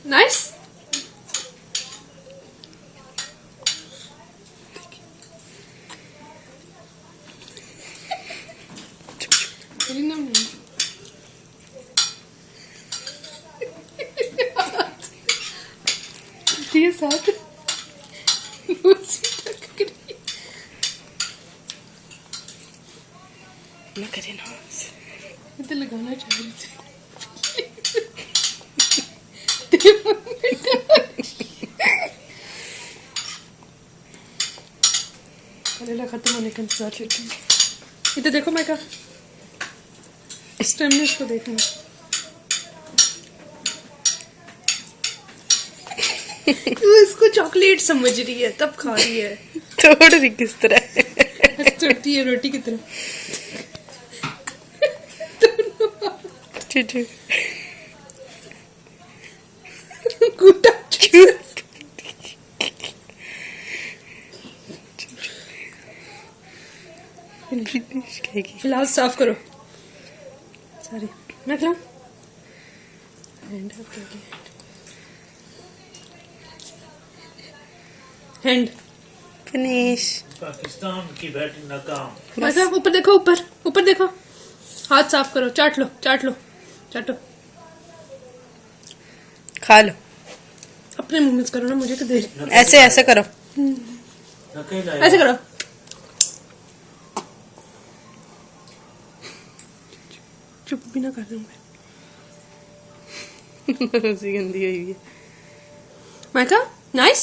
Nice. ये साथ ना करे ना, तो लगाना चाहिए करेला खत्म होने का इंतजार लेते हैं। इधर देखो मैं इस टाइम में इसको देखना। वो इसको चॉकलेट समझ रही है तब खा रही है। तोड़ रही किस तरह तोड़ती है रोटी की तरह। कूटा फिलहाल साफ करो सारी। मैं खिलाऊं? Hand finish. पाकिस्तान की बैटिंग नाकाम। ऐसा ऊपर देखो, ऊपर ऊपर देखो। हाथ साफ करो, चाट लो चाट लो चाटो। खा लो। अपने मुंह में करो ना, मुझे तो दे। ऐसे ऐसे करो, ऐसे करो। चुप भी ना कर दूंगा। गंदी हुई है। मैं कहा नाइस।